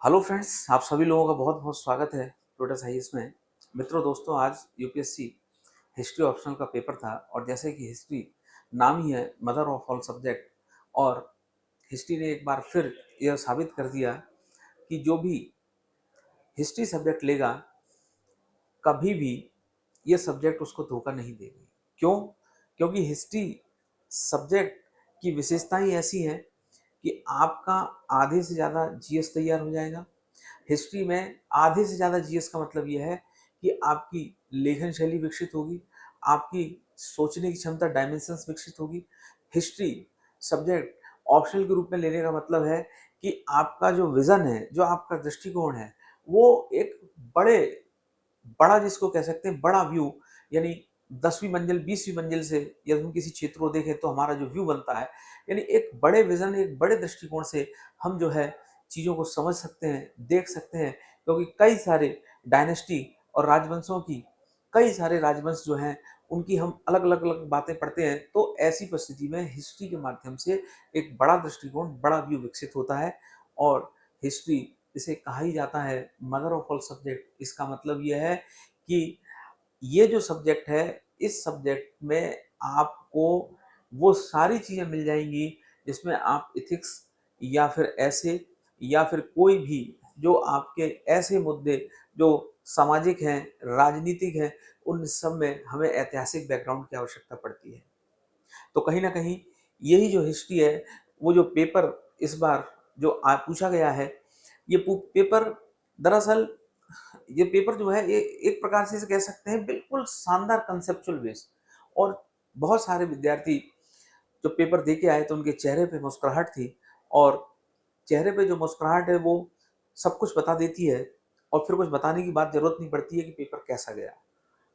Hello friends, आप सभी लोगों का बहुत बहुत स्वागत है लोटस हाइस में। मित्रों दोस्तों, आज यूपीएससी हिस्ट्री ऑप्शनल का पेपर था और जैसे कि हिस्ट्री नाम ही है मदर ऑफ ऑल सब्जेक्ट, और हिस्ट्री ने एक बार फिर यह साबित कर दिया कि जो भी हिस्ट्री सब्जेक्ट लेगा कभी भी ये सब्जेक्ट उसको धोखा नहीं देगी। क्यों? क्योंकि हिस्ट्री सब्जेक्ट की विशेषताएं ऐसी हैं कि आपका आधे से ज़्यादा जीएस तैयार हो जाएगा। हिस्ट्री में आधे से ज़्यादा जीएस का मतलब यह है कि आपकी लेखन शैली विकसित होगी, आपकी सोचने की क्षमता डायमेंशंस विकसित होगी। हिस्ट्री सब्जेक्ट ऑप्शनल के रूप में लेने का मतलब है कि आपका जो विज़न है, जो आपका दृष्टिकोण है, वो एक बड़े बड़ा जिसको कह सकते हैं बड़ा व्यू, यानी 10वीं मंजिल 20वीं मंजिल से यदि हम किसी क्षेत्र को देखें तो हमारा जो व्यू बनता है, यानी एक बड़े विजन, एक बड़े दृष्टिकोण से हम जो है चीज़ों को समझ सकते हैं, देख सकते हैं। क्योंकि कई सारे डायनेस्टी और राजवंशों की, कई सारे राजवंश जो हैं उनकी हम अलग अलग अलग बातें पढ़ते हैं, तो ऐसी परिस्थिति में हिस्ट्री के माध्यम से एक बड़ा दृष्टिकोण, बड़ा व्यू विकसित होता है। और हिस्ट्री इसे कहा ही जाता है मदर ऑफ ऑल सब्जेक्ट। इसका मतलब यह है कि ये जो सब्जेक्ट है, इस सब्जेक्ट में आपको वो सारी चीज़ें मिल जाएंगी जिसमें आप इथिक्स या फिर ऐसे या फिर कोई भी जो आपके ऐसे मुद्दे जो सामाजिक हैं, राजनीतिक हैं, उन सब में हमें ऐतिहासिक बैकग्राउंड की आवश्यकता पड़ती है। तो कहीं ना कहीं यही जो हिस्ट्री है, वो जो पेपर इस बार जो पूछा गया है, ये पेपर दरअसल, ये पेपर जो है ये एक प्रकार से इसे कह सकते हैं बिल्कुल शानदार कंसेप्चुअल बेस। और बहुत सारे विद्यार्थी जो पेपर दे के आए तो उनके चेहरे पे मुस्कुराहट थी, और चेहरे पे जो मुस्कुराहट है वो सब कुछ बता देती है, और फिर कुछ बताने की बात जरूरत नहीं पड़ती है कि पेपर कैसा गया।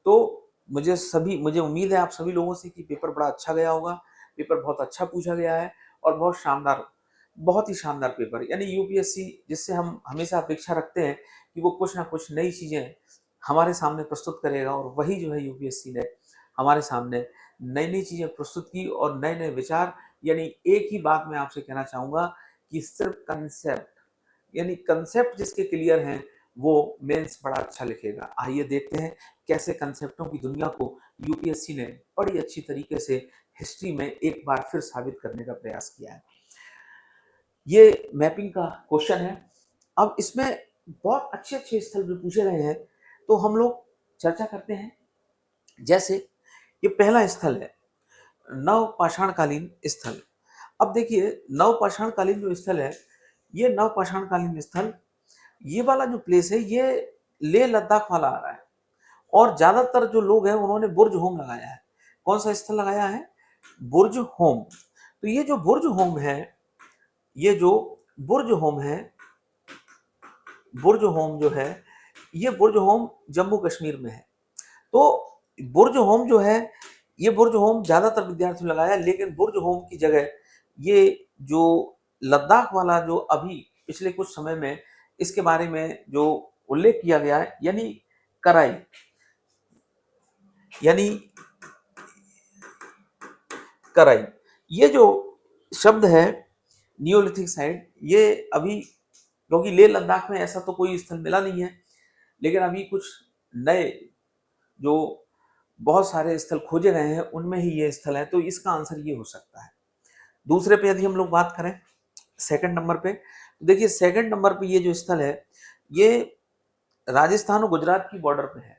तो मुझे उम्मीद है आप सभी लोगों से कि पेपर बड़ा अच्छा गया होगा। पेपर बहुत अच्छा पूछा गया है और बहुत शानदार, बहुत ही शानदार पेपर, यानी यूपीएससी जिससे हम हमेशा अपेक्षा रखते हैं कि वो कुछ ना कुछ नई चीज़ें हमारे सामने प्रस्तुत करेगा, और वही जो है यूपीएससी ने हमारे सामने नई नई चीज़ें प्रस्तुत की और नए नए विचार। यानी एक ही बात मैं आपसे कहना चाहूँगा कि सिर्फ कंसेप्ट, यानी कंसेप्ट जिसके क्लियर हैं वो मेंस बड़ा अच्छा लिखेगा। आइए देखते हैं कैसे कंसेप्टों की दुनिया को यूपीएससी ने बड़ी अच्छी तरीके से हिस्ट्री में एक बार फिर साबित करने का प्रयास किया है। ये मैपिंग का क्वेश्चन है। अब इसमें बहुत अच्छे अच्छे स्थल भी पूछे गए हैं, तो हम लोग चर्चा करते हैं। जैसे ये पहला स्थल है नव पाषाणकालीन स्थल। अब देखिए, नव पाषाणकालीन जो स्थल है, ये नव पाषाणकालीन स्थल, ये वाला जो प्लेस है ये लेह लद्दाख वाला आ रहा है। और ज्यादातर जो लोग हैं उन्होंने बुर्ज होम लगाया है। कौन सा स्थल लगाया है? बुर्ज होम। तो ये जो बुर्ज होम है, ये जो बुर्ज होम है, बुर्ज होम जो है, ये बुर्ज होम जम्मू कश्मीर में है। तो बुर्ज होम जो है, ये बुर्ज होम ज्यादातर विद्यार्थियों ने लगाया, लेकिन बुर्ज होम की जगह ये जो लद्दाख वाला जो अभी पिछले कुछ समय में इसके बारे में जो उल्लेख किया गया है, यानी कराई, यानी कराई, ये जो शब्द है नियोलिथिक साइड, ये अभी, क्योंकि लेह लद्दाख में ऐसा तो कोई स्थल मिला नहीं है, लेकिन अभी कुछ नए जो बहुत सारे स्थल खोजे गए हैं उनमें ही ये स्थल है, तो इसका आंसर ये हो सकता है। दूसरे पे यदि हम लोग बात करें, सेकंड नंबर पे, तो देखिए सेकंड नंबर पे ये जो स्थल है, ये राजस्थान और गुजरात की बॉर्डर पे है।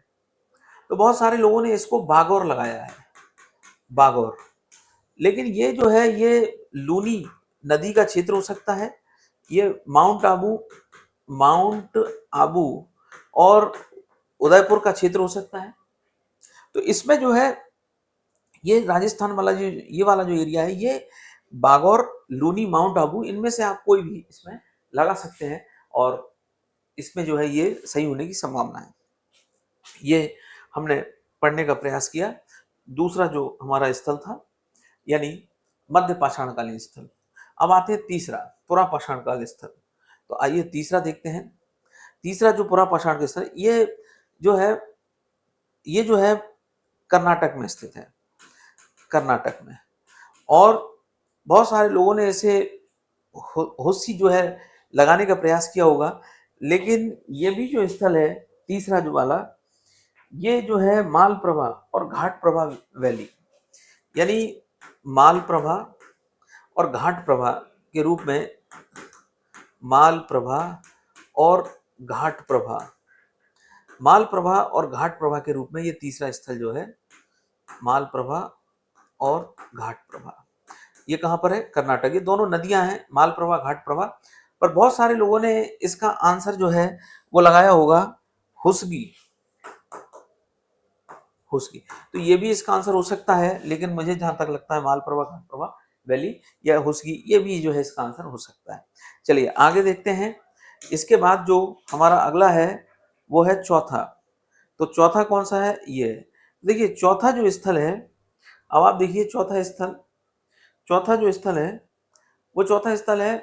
तो बहुत सारे लोगों ने इसको बागौर लगाया है, बागौर, लेकिन ये जो है ये लूनी नदी का क्षेत्र हो सकता है। ये माउंट आबू और उदयपुर का क्षेत्र हो सकता है। तो इसमें जो है ये राजस्थान वाला जो ये वाला जो एरिया है, ये बागौर, लूनी, माउंट आबू, इनमें से आप कोई भी इसमें लगा सकते हैं, और इसमें जो है ये सही होने की संभावना है। ये हमने पढ़ने का प्रयास किया। दूसरा जो हमारा स्थल था, यानी मध्य पाषाणकालीन स्थल। अब आते हैं तीसरा, पुरा पाषाणकालीन स्थल। तो आइए तीसरा देखते हैं। तीसरा जो पुरा पाषाण का स्थल, ये जो है कर्नाटक में स्थित है, कर्नाटक में। और बहुत सारे लोगों ने ऐसे होशी जो है लगाने का प्रयास किया होगा लेकिन ये भी जो स्थल है तीसरा जो वाला, ये जो है मालप्रभा और घाटप्रभा वैली, यानी मालप्रभा और घाटप्रभा के रूप में, मालप्रभा और घाटप्रभा, मालप्रभा और घाटप्रभा के रूप में ये तीसरा स्थल जो है, मालप्रभा और घाटप्रभा, ये कहाँ पर है? कर्नाटक। ये दोनों नदियां हैं, मालप्रभा घाटप्रभा। पर बहुत सारे लोगों ने इसका आंसर जो है वो लगाया होगा हुसगी, हुसगी। तो ये भी इसका आंसर हो सकता है, लेकिन मुझे जहां तक लगता है मालप्रभा घाटप्रभा वैली या हुसगी, ये भी जो है इसका आंसर हो सकता है। चलिए आगे देखते हैं। इसके बाद जो हमारा अगला है वो है चौथा। तो चौथा कौन सा है? ये देखिए चौथा जो स्थल है, अब आप देखिए चौथा स्थल, चौथा जो स्थल है वो चौथा स्थल है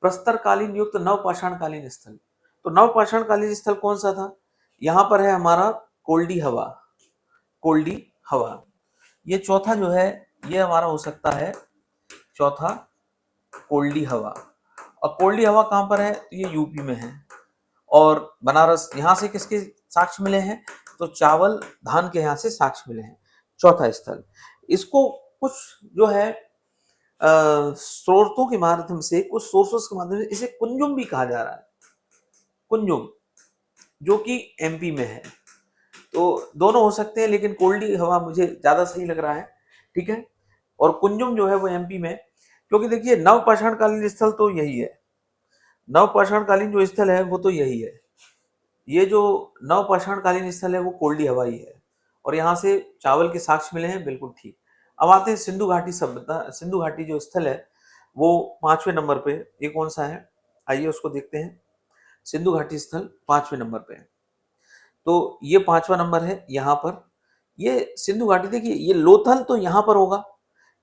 प्रस्तर कालीन युक्त नवपाषाण कालीन स्थल। तो नवपाषाण कालीन स्थल कौन सा था? यहाँ पर है हमारा कोल्डी हवा, कोल्डी हवा। ये चौथा जो है ये हमारा हो सकता है चौथा कोल्डी हवा। और कोल्डी हवा कहाँ पर है? तो ये यूपी में है। और बनारस, यहाँ से किसके साक्ष्य मिले हैं? तो चावल धान के यहाँ से साक्ष्य मिले हैं। चौथा स्थल, इसको कुछ जो है स्रोतों के माध्यम से, कुछ सोर्सेस के माध्यम से इसे कुंजुम भी कहा जा रहा है, कुंजुम, जो कि एमपी में है। तो दोनों हो सकते हैं, लेकिन कोल्डी हवा मुझे ज्यादा सही लग रहा है, ठीक है। और कुंजुम जो है वो एमपी में, क्योंकि देखिए नवपाषाण कालीन स्थल तो यही है, नवपाषाण कालीन जो स्थल है वो तो यही है। ये जो नवपाषाण कालीन स्थल है वो कोल्डी हवा ही है, और यहाँ से चावल के साक्ष्य मिले हैं, बिल्कुल ठीक। अब आते हैं सिंधु घाटी सभ्यता। सिंधु घाटी जो स्थल है वो 5वें नंबर पे, ये कौन सा है? आइए उसको देखते हैं। सिंधु घाटी स्थल 5वें नंबर पे है। तो ये 5वां नंबर है यहाँ पर। ये सिंधु घाटी, देखिए ये लोथल तो यहाँ पर होगा,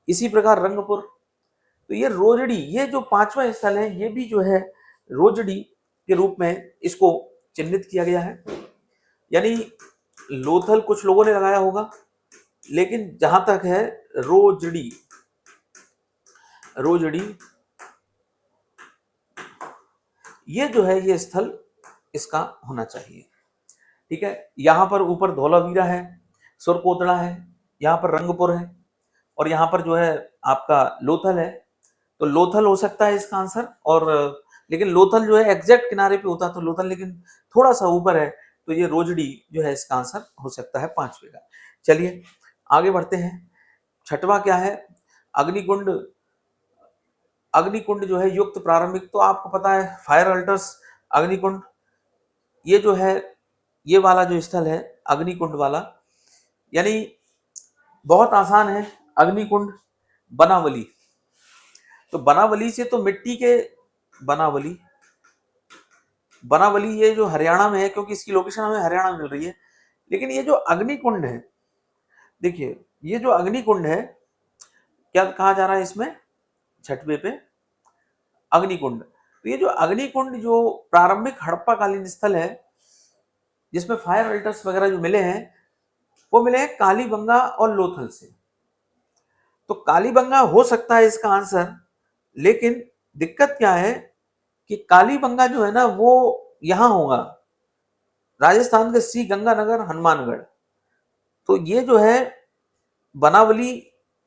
इसी प्रकार रंगपुर। तो ये रोजड़ी, ये जो 5वां स्थल है ये भी जो है रोजड़ी के रूप में इसको चिन्हित किया गया है। यानी लोथल कुछ लोगों ने लगाया होगा, लेकिन जहां तक है रोजड़ी, रोजड़ी ये जो है ये स्थल इसका होना चाहिए, ठीक है। यहाँ पर ऊपर धौलावीरा है, सुरकोतड़ा है, यहाँ पर रंगपुर है, और यहाँ पर जो है आपका लोथल है। तो लोथल हो सकता है इसका आंसर। और लेकिन लोथल जो है एग्जैक्ट किनारे पे होता तो लोथल, लेकिन थोड़ा सा ऊपर है, तो ये रोजड़ी जो है इसका आंसर हो सकता है 5वें का। चलिए आगे बढ़ते हैं। छठवां क्या है? अग्निकुंड। अग्निकुंड जो है युक्त प्रारंभिक, तो आपको पता है फायर अल्टर्स अग्निकुंड, ये जो है ये वाला जो स्थल है अग्निकुंड वाला, यानी बहुत आसान है। अग्निकुंड बनावली, तो बनावली से तो मिट्टी के, बनावली, बनावली ये जो हरियाणा में है, क्योंकि इसकी लोकेशन हमें हरियाणा मिल रही है। लेकिन ये जो अग्निकुंड है, देखिए ये जो अग्निकुंड है, क्या कहा जा रहा है इसमें? छठवे पे अग्निकुंड। तो ये जो अग्निकुंड जो प्रारंभिक हड़प्पा कालीन स्थल है, जिसमें फायर अल्टर्स वगैरह जो मिले हैं, वो मिले हैं कालीबंगा और लोथल से। तो कालीबंगा हो सकता है इसका आंसर, लेकिन दिक्कत क्या है कि कालीबंगा जो है ना वो यहां होगा, राजस्थान के श्री गंगानगर हनुमानगढ़। तो ये जो है बनावली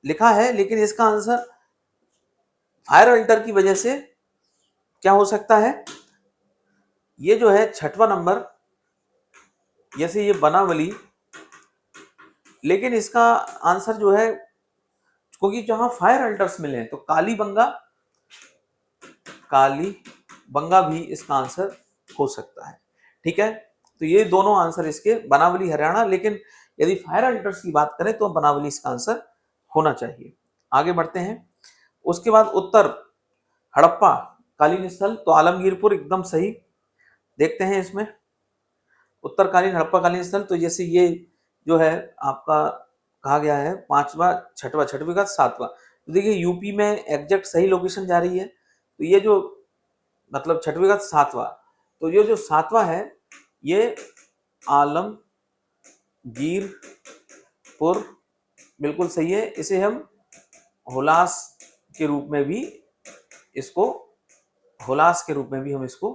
लिखा है, लेकिन इसका आंसर फायर अल्टर की वजह से क्या हो सकता है? ये जो है छठवां नंबर, जैसे ये बनावली, लेकिन इसका आंसर जो है, क्योंकि जहां फायर अल्टर्स मिले हैं, तो कालीबंगा, कालीबंगा भी इसका आंसर हो सकता है, ठीक है। तो ये दोनों आंसर इसके, बनावली हरियाणा, लेकिन यदि फायर अल्टर्स की बात करें तो बनावली इसका आंसर होना चाहिए। आगे बढ़ते हैं। उसके बाद उत्तर हड़प्पा कालीन स्थल, तो आलमगीरपुर एकदम सही। देखते हैं इसमें उत्तरकालीन हड़प्पा कालीन स्थल, तो जैसे ये जो है आपका कहा गया है 5वां, छठवां, छठवीं का 7वां। तो देखिए यूपी में एग्जैक्ट सही लोकेशन जा रही है। तो ये जो मतलब छठवीं का 7वां, तो ये जो 7वां है ये आलमगीरपुर बिल्कुल सही है। इसे हम हुलास के रूप में भी, इसको हुलास के रूप में भी हम इसको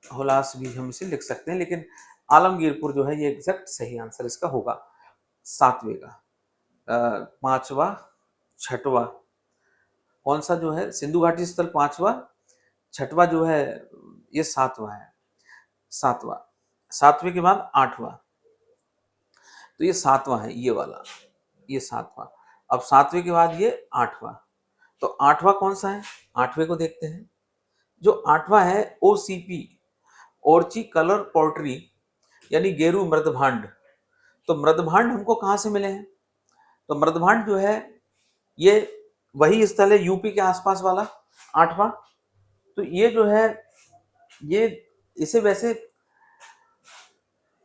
हुलास भी हम इसे लिख सकते हैं, लेकिन आलमगीरपुर जो है ये एग्जैक्ट सही आंसर इसका होगा, सातवें का। पांचवा, छठवा कौन सा जो है, सिंधु घाटी स्थल पांचवा, छठवा जो है ये सातवां है, सातवां। सातवें के बाद आठवां, तो ये सातवां है ये वाला, ये सातवां। अब सातवें के बाद ये आठवां, तो आठवां कौन सा है, आठवें को देखते हैं। जो आठवां है ओसीपी, ओर्ची कलर पोर्ट्री, यानी गेरू मृदभांड। तो मृदभांड हमको कहाँ से मिले हैं, तो मृदभांड जो है ये वही स्थल है यूपी के आसपास वाला, आठवां। तो ये जो है ये इसे वैसे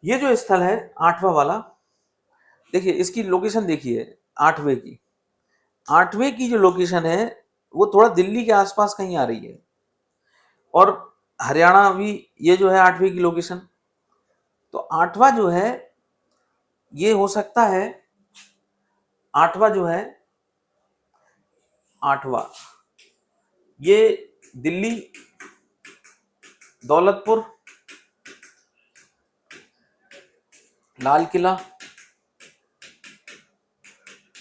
ये जो स्थल है आठवां वाला, देखिए इसकी लोकेशन देखिए, आठवें की, आठवें की जो लोकेशन है वो थोड़ा दिल्ली के आसपास कहीं आ रही है, और हरियाणा भी ये जो है आठवीं की लोकेशन। तो आठवां जो है ये हो सकता है, आठवां जो है, आठवां ये दिल्ली, दौलतपुर, लाल किला,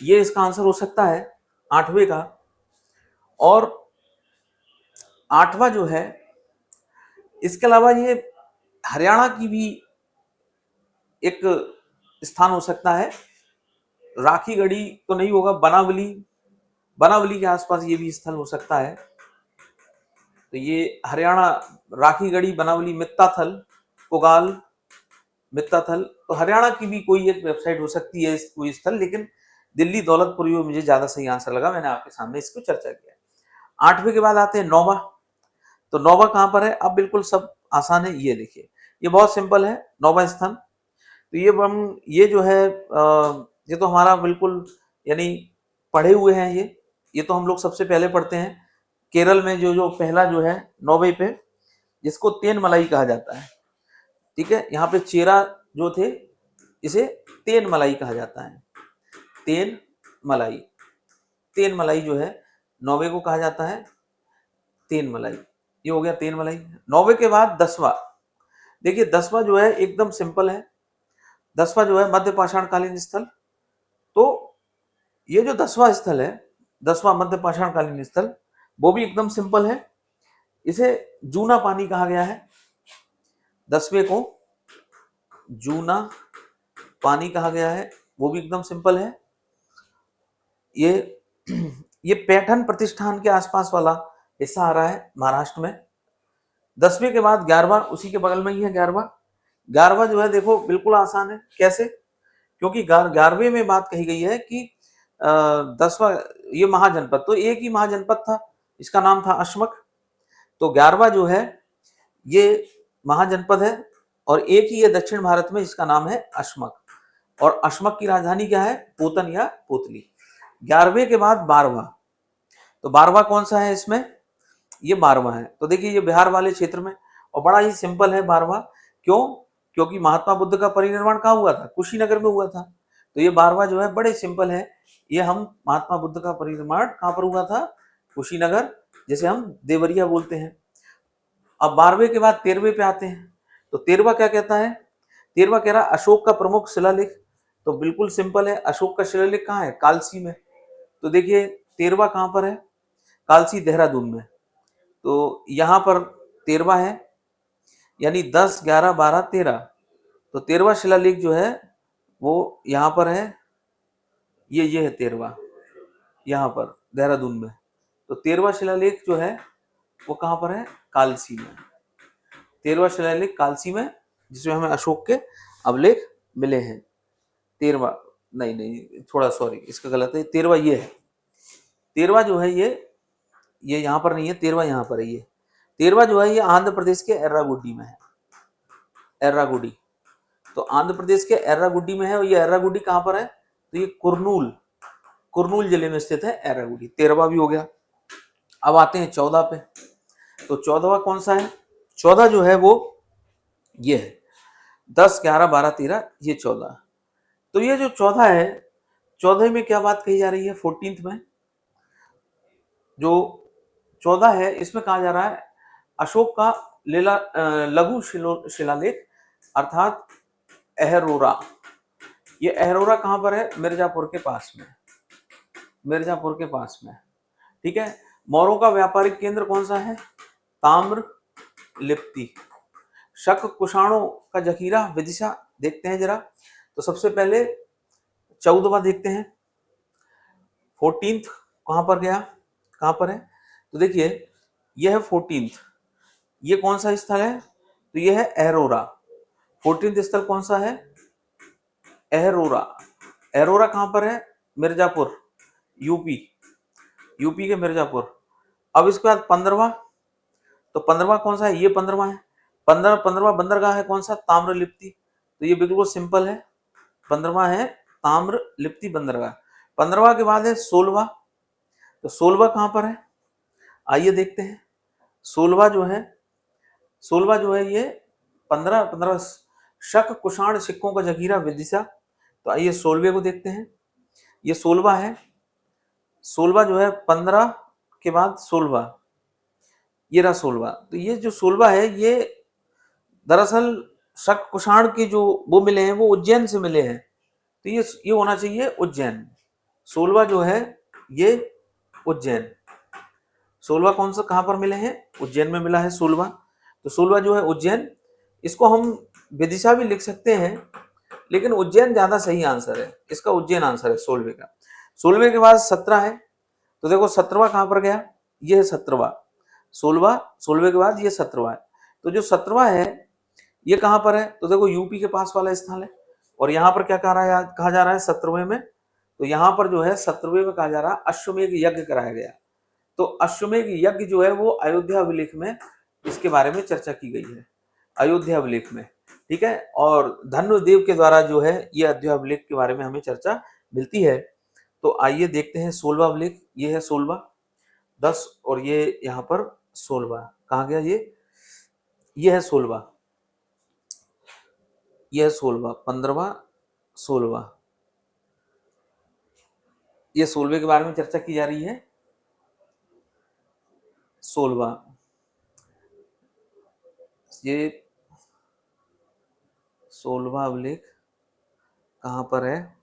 ये इसका आंसर हो सकता है आठवें का। और आठवां जो है इसके अलावा ये हरियाणा की भी एक स्थान हो सकता है, राखीगढ़ी तो नहीं होगा, बनावली, बनावली के आसपास ये भी स्थल हो सकता है। तो ये हरियाणा, राखीगढ़ी, बनावली, मित्ताथल, पुगाल, मित्ताथल, तो हरियाणा की भी कोई एक वेबसाइट हो सकती है कोई स्थल, लेकिन दिल्ली, दौलतपुर ये मुझे ज्यादा सही आंसर लगा, मैंने आपके सामने इसको चर्चा किया। आठवें के बाद आते हैं नौवा। तो नौवा कहां पर है, अब बिल्कुल सब आसान है, ये देखिए ये बहुत सिंपल है, नौवा स्थान। तो ये जो है ये तो हमारा बिल्कुल यानी पढ़े हुए हैं, ये तो हम लोग सबसे पहले पढ़ते हैं। केरल में जो जो पहला जो है नौवे पे, जिसको तेन मलाई कहा जाता है, ठीक है। यहाँ पे चेरा जो थे इसे तेन मलाई कहा जाता है, तेन मलाई, तेन मलाई जो है नौवे को कहा जाता है तेन मलाई। ये हो गया तेन मलाई। नौवे के बाद दसवां, देखिए दसवां जो है एकदम सिंपल है, दसवां जो है मध्य पाषाण कालीन स्थल। तो ये जो दसवां स्थल है, दसवां मध्य पाषाण कालीन स्थल, वो भी एकदम सिंपल है, इसे जूना पानी कहा गया है। दसवें को जूना पानी कहा गया है, वो भी एकदम सिंपल है। ये ये पैठन प्रतिष्ठान के आसपास वाला हिस्सा आ रहा है महाराष्ट्र में। दसवें के बाद ग्यारहवां, उसी के बगल में ही है ग्यारहवां। ग्यारहवां जो है देखो बिल्कुल आसान है, कैसे, क्योंकि ग्यारहवें में बात कही गई है कि दसवां ये महाजनपद, तो एक ही महाजनपद था, इसका नाम था अश्मक। तो ग्यारहवां जो है ये महाजनपद है, और एक ही है दक्षिण भारत में, इसका नाम है अश्मक। और अश्मक की राजधानी क्या है, पोतन या पोतली। ग्यारहवें के बाद बारहवां, तो बारहवां कौन सा है इसमें, ये बारहवां है। तो देखिए ये बिहार वाले क्षेत्र में, और बड़ा ही सिंपल है बारहवां, क्यों, क्योंकि महात्मा बुद्ध का परिनिर्वाण कहाँ हुआ था, कुशीनगर में हुआ था। तो ये बारहवां जो है बड़े सिंपल है, ये हम महात्मा बुद्ध का परिनिर्वाण कहाँ पर हुआ था, कुशीनगर, जैसे हम देवरिया बोलते हैं। अब बारहवें के बाद तेरहवें पे आते हैं। तो तेरहवा क्या कहता है, तेरहवा कह रहा अशोक का प्रमुख शिलालेख। तो बिल्कुल सिंपल है, अशोक का शिलालेख कहाँ है, कालसी में। तो देखिए तेरहवा कहाँ पर है, कालसी देहरादून में। तो यहाँ पर तेरहवा है, यानी 10, 11, 12, 13। तो तेरहवा शिलालेख जो है वो यहाँ पर है, ये है तेरहवा, यहाँ पर देहरादून में। तो तेरहवा शिलालेख जो है वो कहाँ पर है, कालसी में। तेरहवा शिलालेख कालसी में, जिसमें हमें अशोक के अभिलेख मिले हैं। तेरहवा, नहीं नहीं थोड़ा सॉरी, इसका गलत है, तेरहवा ये है, तेरहवा जो है ये यहाँ पर नहीं है, तेरहवा यहाँ पर है। ये तेरहवा जो है ये आंध्र प्रदेश के एर्रागुड्डी में है, एर्रागुड्डी। तो आंध्र प्रदेश के एर्रागुड्डी में है, और ये एर्रागुड्डी कहाँ पर है, तो ये कुर्नूल, कुर्नूल जिले में स्थित है एर्रागुड्डी। तेरहवा भी हो गया। अब आते हैं 14 पे। तो 14वां कौन सा है, 14 जो है वो ये है, 10, 11, 12, 13, ये 14। तो ये जो 14 है, 14 में क्या बात कही जा रही है, 14th में जो 14 है इसमें कहा जा रहा है अशोक का लघु शिलालेख अर्थात अहरोरा। ये अहरोरा कहाँ पर है? मिर्जापुर के पास में, मिर्जापुर के पास में। ठीक है। मौर्यों का व्यापारिक केंद्र कौन सा है? ताम्र लिप्ति। शक कुषाणों का जखीरा विदिशा देखते हैं जरा। तो सबसे पहले 14वां देखते हैं। 14th कहां पर गया? कहां पर है? तो देखिए यह है 14th। ये कौन सा स्थल है? तो यह है अहरोरा। 14th स्थल कौन सा है? अहरोरा। अहरोरा कहां पर है? मिर्जापुर, यूपी, यूपी के मिर्जापुर। अब इसके बाद 15वां, तो 15वां कौन सा है? ये 15वां है। 15वां बंदरगाह है कौन सा? ताम्रलिप्ति। तो ये बिल्कुल सिंपल है, 15वां है ताम्रलिप्ति बंदरगाह। 15वां के बाद है 16वां। तो 16वां कहां पर है? आइए देखते हैं। 16वां जो है, 16वां जो है ये 15 शक कुषाण सिक्कों का जखीरा विदिशा। तो आइए 16वें को देखते हैं। ये 16वां है। 16वां जो है 15 के बाद 16वां, ये रहा 16वां। तो ये जो 16वां है ये दरअसल शक कुषाण के जो वो मिले हैं वो उज्जैन से मिले हैं। तो ये होना चाहिए उज्जैन। 16वां जो है ये उज्जैन। 16वां कौन सा कहां पर मिले हैं? उज्जैन में मिला है 16वां। तो 16वां जो है उज्जैन। इसको हम विदिशा भी लिख सकते हैं, लेकिन उज्जैन ज्यादा सही आंसर है। इसका उज्जैन आंसर है 16वें का। 16वें के बाद 17 है। तो देखो 17वां कहां पर गया? ये है 17वां। 16वें के बाद ये 17वां है। तो जो 17वां है ये कहां पर है? तो देखो यूपी के पास वाला स्थल है। और यहाँ पर क्या कहा जा रहा है 17वें में? तो यहाँ पर जो है 17वें में कहा जा रहा है अश्वमेध यज्ञ कराया गया। तो अश्वमेध यज्ञ जो है वो अयोध्या अभिलेख में इसके बारे में चर्चा की गई है, अयोध्या अभिलेख में। ठीक है। और धन्वदेव के द्वारा जो है ये अयोध्या अभिलेख के बारे में हमें चर्चा मिलती है। तो आइए देखते हैं 16वां अभिलेख। ये है 16वां, 10 और ये यहाँ पर 16वां। कहाँ गया ये है 16वां, ये है 16वां, 15वां, 16वां। ये 16वें के बारे में चर्चा की जा रही है। 16वां, ये 16वां अभिलेख कहाँ पर है?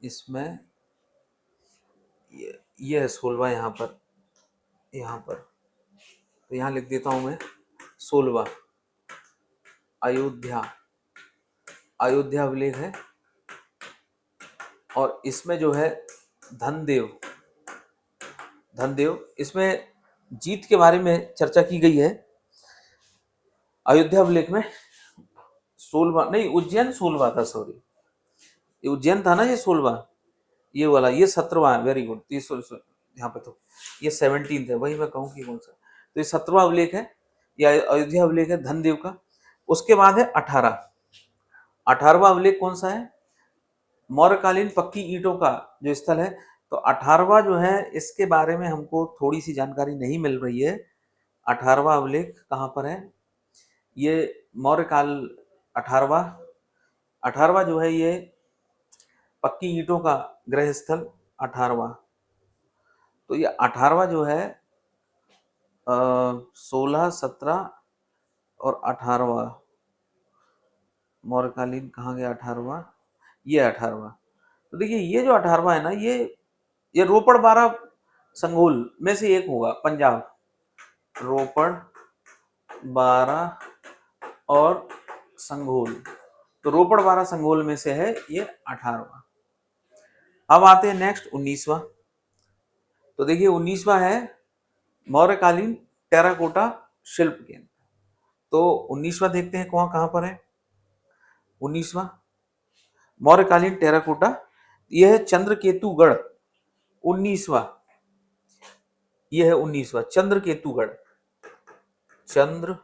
इसमें ये है 16वां, यहाँ पर, यहाँ पर। तो यहाँ लिख देता हूँ मैं 16वां अयोध्या, अयोध्या अभिलेख है। और इसमें जो है धनदेव, धनदेव, इसमें जीत के बारे में चर्चा की गई है अयोध्या अभिलेख में। 16वां नहीं, उज्जैन 16वां था, सॉरी, ये उज्जैन था ना, ये 16वां, ये वाला, ये 17वां है। Very good. यहाँ पे तो ये 17th है, वही मैं कहूँ कि कौन सा। तो ये 17वां अभिलेख है, ये अयोध्या अभिलेख है धनदेव का। उसके बाद है 18वां अभिलेख कौन सा है? मौर्यकालीन पक्की ईंटों का जो स्थल है। तो 18वां जो है इसके बारे में हमको थोड़ी सी जानकारी नहीं मिल रही है। 18वां अभिलेख कहाँ पर है? ये मौर्यकाल 18वां, 18वां जो है ये पक्की ईंटों का गृह स्थल 18वां। तो ये 18वां जो है 16, 17 और 18वां मौर्यकालीन कहाँ गया? 18वां, ये 18वां। तो देखिए ये जो 18वां है ना, ये रोपड़ बारा संघोल में से एक होगा, पंजाब, रोपड़, बारा और संघोल। तो रोपड़ बारा संघोल में से है ये 18वां। अब आते हैं नेक्स्ट 19वां। तो देखिए 19वां है मौर्यकालीन टेराकोटा शिल्प केंद्र। तो 19वां देखते हैं कहाँ पर है। 19वां मौर्यकालीन टेराकोटा, यह है चंद्रकेतुगढ़। 19वां यह है 19वां चंद्रकेतुगढ़, चंद्रकेतुगढ़,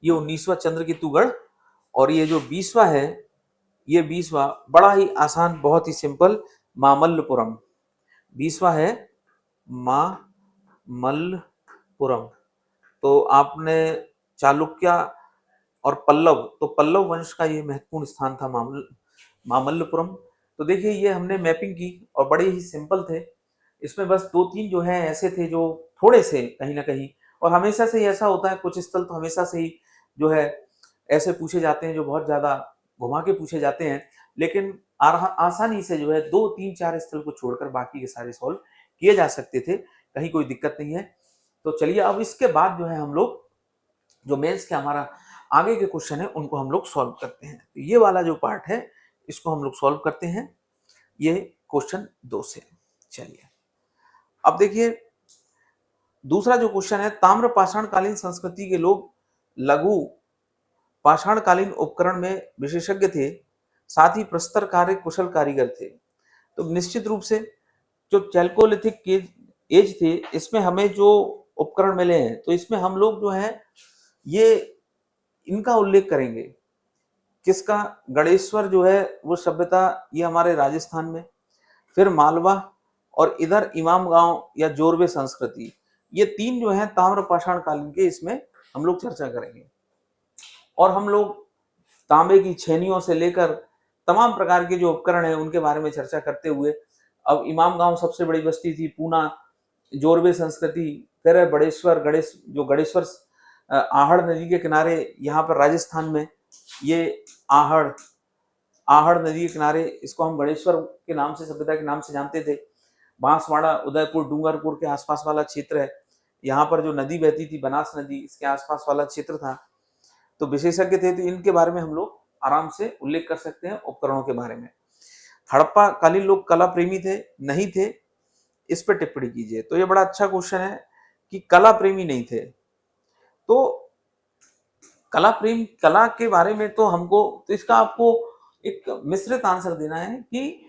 ये 19वां चंद्रकेतुगढ़। और ये जो 20वां है, ये 20वां बड़ा ही आसान, बहुत ही सिंपल, मामल्लपुरम। 20वां है मामल्लपुरम। तो आपने चालुक्य और पल्लव, तो पल्लव वंश का ये महत्वपूर्ण स्थान था मामल्लपुरम। तो देखिए ये हमने मैपिंग की और बड़े ही सिंपल थे। इसमें बस 2-3 जो है ऐसे थे जो थोड़े से कहीं ना कहीं, और हमेशा से ही ऐसा होता है, कुछ स्थल तो हमेशा से ही जो है ऐसे पूछे जाते हैं जो बहुत ज्यादा घुमा के पूछे जाते हैं, लेकिन आसानी से जो है 2-3-4 स्थल को छोड़कर बाकी के सारे सॉल्व किए जा सकते थे, कहीं कोई दिक्कत नहीं है। तो चलिए अब इसके बाद जो है हम लोग जो मेंस के हमारा आगे के क्वेश्चन है उनको हम लोग सॉल्व करते हैं। तो ये वाला जो पार्ट है इसको हम लोग सॉल्व करते हैं, ये क्वेश्चन 2 से। चलिए अब देखिए दूसरा जो क्वेश्चन है, ताम्र पाषाणकालीन संस्कृति के लोग लघु पाषाणकालीन उपकरण में विशेषज्ञ थे, साथ ही प्रस्तर कार्य कुशल कारीगर थे। तो निश्चित रूप से जो चैल्कोलिथिक एज थे इसमें हमें जो उपकरण मिले हैं तो इसमें हम लोग जो है ये इनका उल्लेख करेंगे। किसका? गणेश्वर जो है वो सभ्यता, ये हमारे राजस्थान में, फिर मालवा और इधर इमाम गांव या जोरवे संस्कृति, ये 3 जो है ताम्र पाषाण कालीन के, इसमें हम लोग चर्चा करेंगे। और हम लोग तांबे की छेनियों से लेकर तमाम प्रकार के जो उपकरण है उनके बारे में चर्चा करते हुए, अब इमाम गांव सबसे बड़ी बस्ती थी, पूना, जोरवे संस्कृति, फिर है बड़ेश्वर, गणेश्वर आहड़ नदी के किनारे, यहाँ पर राजस्थान में ये आहड़ आहड़ नदी के किनारे, इसको हम गणेश्वर के नाम से, सभ्यता के नाम से जानते थे। बांसवाड़ा, उदयपुर, डूंगरपुर के आसपास वाला क्षेत्र है, यहाँ पर जो नदी बहती थी बनास नदी, इसके आसपास वाला क्षेत्र था। तो विशेषज्ञ थे तो इनके बारे में हम लोग आराम से उल्लेख कर सकते हैं उपकरणों के बारे में। हड़प्पा कालीन लोग कला प्रेमी थे, नहीं थे, इस पर टिप्पणी कीजिए। तो ये बड़ा अच्छा क्वेश्चन है कि कला प्रेमी नहीं थे। तो कला के बारे में तो हमको, तो इसका आपको एक मिश्रित आंसर देना है कि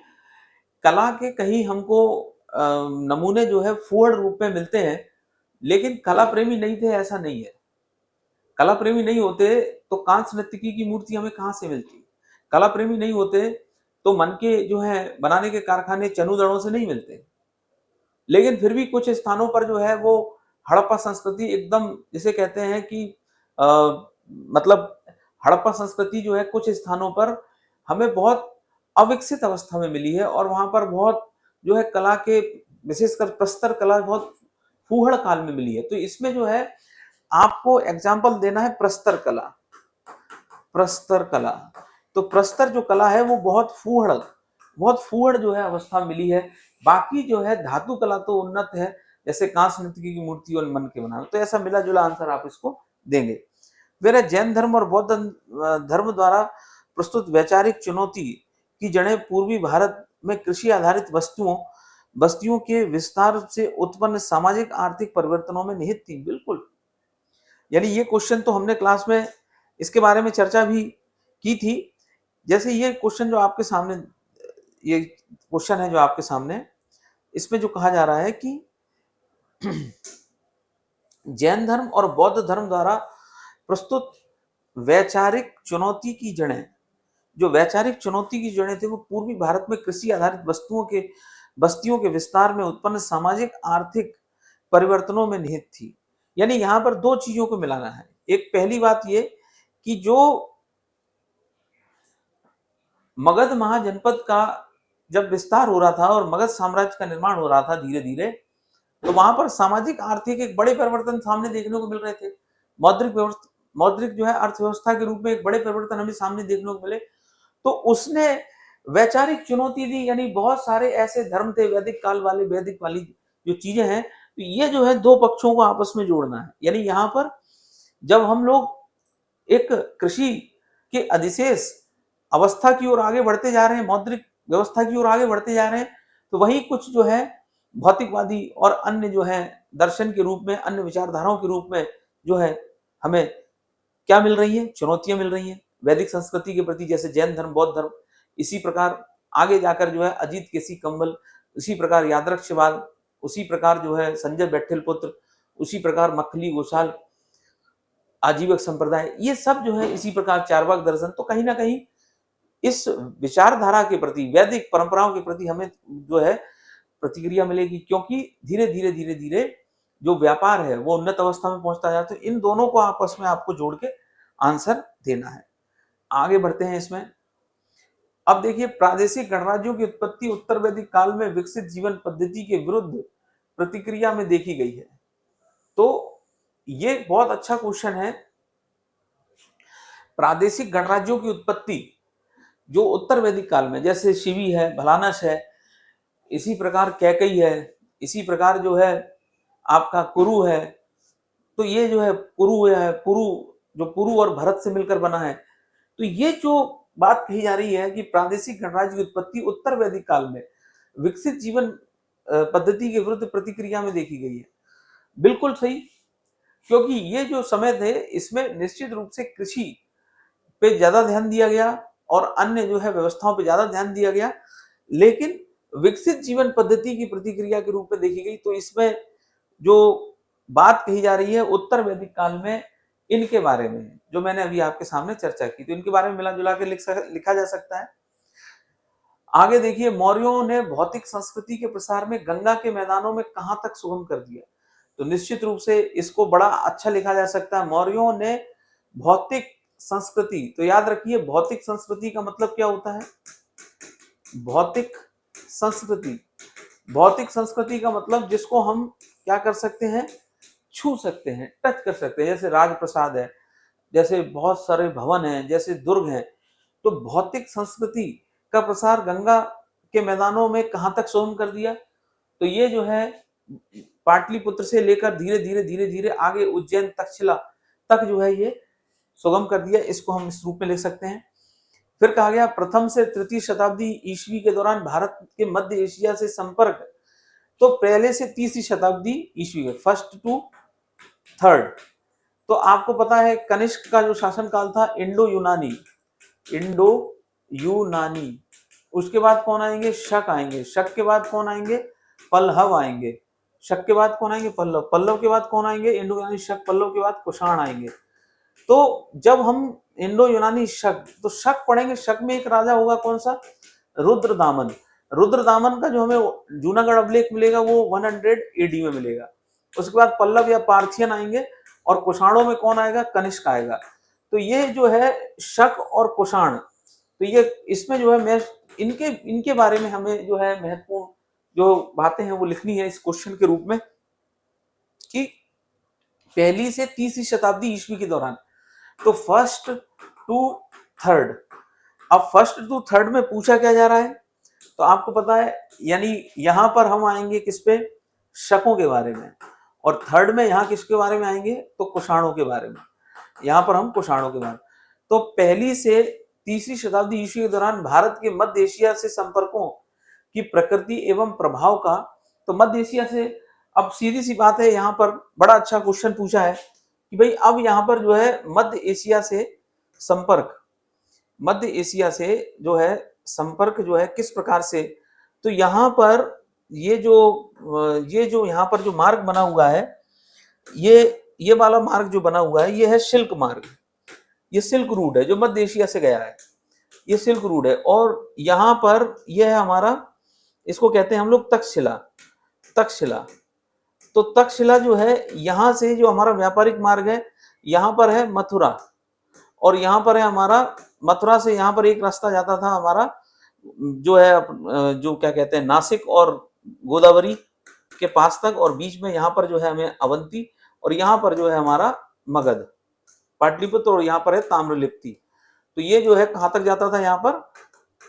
कला के कहीं हमको नमूने जो है फूहड़ रूप में मिलते हैं, लेकिन कला प्रेमी नहीं थे ऐसा नहीं है। कला प्रेमी नहीं होते तो कांस्य नर्तकी की मूर्ति हमें कहां से मिलती? कला प्रेमी नहीं होते तो मन के जो है बनाने के कारखाने चनुदड़ों से नहीं मिलते। लेकिन फिर भी कुछ स्थानों पर जो है वो हड़प्पा संस्कृति एकदम, जिसे कहते हैं कि आ, मतलब हड़प्पा संस्कृति जो है कुछ स्थानों पर हमें बहुत अविकसित अवस्था में मिली है, और वहां पर बहुत जो है कला के, विशेषकर प्रस्तर कला बहुत फूहड़ काल में मिली है। तो इसमें जो है आपको एग्जाम्पल देना है प्रस्तर कला। प्रस्तर कला, तो प्रस्तर जो कला है वो बहुत फूहड़ जो है अवस्था मिली है। बाकी जो है धातु कला तो उन्नत है, जैसे कांस्य नर्तकी की मूर्ति और मन के बनाना। तो ऐसा मिला जुला आंसर आप इसको देंगे। फिर जैन धर्म और बौद्ध धर्म द्वारा प्रस्तुत वैचारिक चुनौती की जड़ें पूर्वी भारत में कृषि आधारित बस्तियों के विस्तार से उत्पन्न सामाजिक आर्थिक परिवर्तनों में निहित थी। बिल्कुल, यानी ये क्वेश्चन तो हमने क्लास में इसके बारे में चर्चा भी की थी। जैसे ये क्वेश्चन जो आपके सामने, ये क्वेश्चन है जो आपके सामने, इसमें जो कहा जा रहा है कि जैन धर्म और बौद्ध धर्म द्वारा प्रस्तुत वैचारिक चुनौती की जड़ें, जो वैचारिक चुनौती की जड़ें थे वो पूर्वी भारत में कृषि आधारित बस्तियों के विस्तार में उत्पन्न सामाजिक आर्थिक परिवर्तनों में निहित थी। यानी यहां पर 2 चीजों को मिलाना है। एक पहली बात ये कि जो मगध महाजनपद का जब विस्तार हो रहा था और मगध साम्राज्य का निर्माण हो रहा था धीरे धीरे, तो वहां पर सामाजिक आर्थिक एक बड़े परिवर्तन सामने देखने को मिल रहे थे। मौद्रिक जो है अर्थव्यवस्था के रूप में एक बड़े परिवर्तन हमें सामने देखने को मिले। तो उसने वैचारिक चुनौती दी, यानी बहुत सारे ऐसे धर्म थे वैदिक काल वाले, वैदिक वाली जो चीजें हैं, तो ये जो है 2 पक्षों को आपस में जोड़ना है। यानी यहाँ पर जब हम लोग एक कृषि के अधिशेष अवस्था की ओर आगे बढ़ते जा रहे हैं, मौद्रिक व्यवस्था की ओर आगे बढ़ते जा रहे हैं, तो वही कुछ जो है भौतिकवादी और अन्य जो है दर्शन के रूप में, अन्य विचारधाराओं के रूप में जो है हमें क्या मिल रही है? चुनौतियां मिल रही हैं वैदिक संस्कृति के प्रति, जैसे जैन धर्म, बौद्ध धर्म। इसी प्रकार आगे जाकर जो है अजीत केसी कम्बल, उसी प्रकार यादृच्छवाद, उसी प्रकार जो है संजय बैठिल पुत्र, उसी प्रकार मखली घोषाल आजीवक संप्रदाय, ये सब जो है इसी प्रकार चारवाक दर्शन। तो कहीं ना कहीं इस विचारधारा के प्रति, वैदिक परंपराओं के प्रति हमें जो है प्रतिक्रिया मिलेगी, क्योंकि धीरे धीरे धीरे धीरे जो व्यापार है वो उन्नत अवस्था में पहुंचता जाता है। इन दोनों को आपस में आपको जोड़ के आंसर देना है। आगे बढ़ते हैं इसमें। अब देखिए, प्रादेशिक गणराज्यों की उत्पत्ति उत्तर वैदिक काल में विकसित जीवन पद्धति के विरुद्ध प्रतिक्रिया में देखी गई है। तो ये बहुत अच्छा क्वेश्चन है। प्रादेशिक गणराज्यों की उत्पत्ति जो उत्तर वैदिक काल में, जैसे शिवी है, भलानस है, इसी प्रकार कैकई है, इसी प्रकार जो है आपका कुरु है, तो ये जो है पुरु है, पुरु जो पुरु और भरत से मिलकर बना है। तो ये जो बात कही जा रही है कि प्रादेशिक गणराज्य की उत्पत्ति उत्तर वैदिक काल में विकसित जीवन पद्धति के विरुद्ध प्रतिक्रिया में देखी गई है, बिल्कुल सही। क्योंकि ये जो समय थे इसमें निश्चित रूप से कृषि पे ज्यादा ध्यान दिया गया और अन्य जो है व्यवस्थाओं पे ज्यादा ध्यान दिया गया, लेकिन विकसित जीवन पद्धति की प्रतिक्रिया के रूप में देखी गई। तो इसमें जो बात कही जा रही है उत्तर वैदिक काल में इनके बारे में, जो मैंने अभी आपके सामने चर्चा की, तो इनके बारे में मिला जुला के लिखा जा सकता है। आगे देखिए, मौर्यों ने भौतिक संस्कृति के प्रसार में गंगा के मैदानों में कहां तक सुगम कर दिया। तो निश्चित रूप से इसको बड़ा अच्छा लिखा जा सकता है, मौर्यों ने भौतिक संस्कृति। तो याद रखिए, भौतिक संस्कृति का मतलब क्या होता है? भौतिक संस्कृति, भौतिक संस्कृति का मतलब जिसको हम क्या कर सकते हैं, छू सकते हैं, टच कर सकते हैं। जैसे राजप्रसाद है, जैसे बहुत सारे भवन हैं, जैसे दुर्ग हैं। तो भौतिक संस्कृति का प्रसार गंगा के मैदानों में कहां तक सुगम कर दिया? तो ये जो है पाटलिपुत्र से लेकर धीरे धीरे धीरे धीरे आगे उज्जैन तक्षशिला तक जो है ये सुगम कर दिया। इसको हम इस रूप में लिख सकते हैं। फिर कहा गया प्रथम से तृतीय शताब्दी ईस्वी के दौरान भारत के मध्य एशिया से संपर्क। तो पहले से तीसरी शताब्दी ईस्वी में, फर्स्ट टू थर्ड। तो आपको पता है कनिष्क का जो शासनकाल था इंडो यूनानी, इंडो यूनानी। उसके बाद कौन आएंगे? शक आएंगे। शक के बाद कौन आएंगे? पल्लव आएंगे। शक के बाद कौन आएंगे? पल्लव। पल्लव के बाद कौन आएंगे? इंडो यूनानी शक। पल्लव के बाद कुषाण आएंगे। तो जब हम इंडो यूनानी शक, तो शक पढ़ेंगे, शक में एक राजा होगा कौन सा? रुद्रदामन। रुद्रदामन का जो हमें जूनागढ़ अभिलेख मिलेगा वो 100 AD में मिलेगा। उसके बाद पल्लव या पार्थियन आएंगे और कुषाणों में कौन आएगा? कनिष्क आएगा। तो ये जो है शक और कुषाण, तो ये इसमें जो है मैं इनके बारे में हमें जो है महत्वपूर्ण जो बातें हैं वो लिखनी है इस क्वेश्चन के रूप में, कि पहली से तीसरी शताब्दी ईस्वी के दौरान। तो फर्स्ट टू थर्ड। अब फर्स्ट टू थर्ड में पूछा क्या जा रहा है? तो आपको पता है, यानी यहां पर हम आएंगे किस पे? शकों के बारे में। और थर्ड में यहां किसके बारे में आएंगे? तो कुषाणों के बारे में। यहां पर हम कुषाणों के बारे में। तो पहली से तीसरी शताब्दी ईस्वी के दौरान भारत के मध्य एशिया से संपर्कों की प्रकृति एवं प्रभाव का। तो मध्य एशिया से, अब सीधी सी बात है, यहाँ पर बड़ा अच्छा क्वेश्चन पूछा है कि भाई अब यहाँ पर जो है मध्य एशिया से संपर्क, मध्य एशिया से जो है संपर्क जो है किस प्रकार से। तो यहाँ पर ये जो यहाँ पर जो मार्ग बना हुआ है, ये वाला मार्ग जो बना हुआ है ये है सिल्क मार्ग। ये सिल्क रूट है जो मध्य एशिया से गया है, ये सिल्क रूट है। और यहाँ पर यह है हमारा, इसको कहते हैं हम लोग तक्षशिला। तक्षशिला, तो तक्षशिला जो है यहाँ से जो हमारा व्यापारिक मार्ग है, यहाँ पर है मथुरा, और यहाँ पर है हमारा मथुरा से यहाँ पर एक रास्ता जाता था हमारा जो है जो क्या कहते हैं नासिक और गोदावरी के पास तक, और बीच में यहाँ पर जो है हमें अवंती, और यहाँ पर जो है हमारा मगध पाटलिपुत्र, और यहाँ पर है ताम्रलिप्ति। तो ये जो है कहाँ तक जाता था? यहाँ पर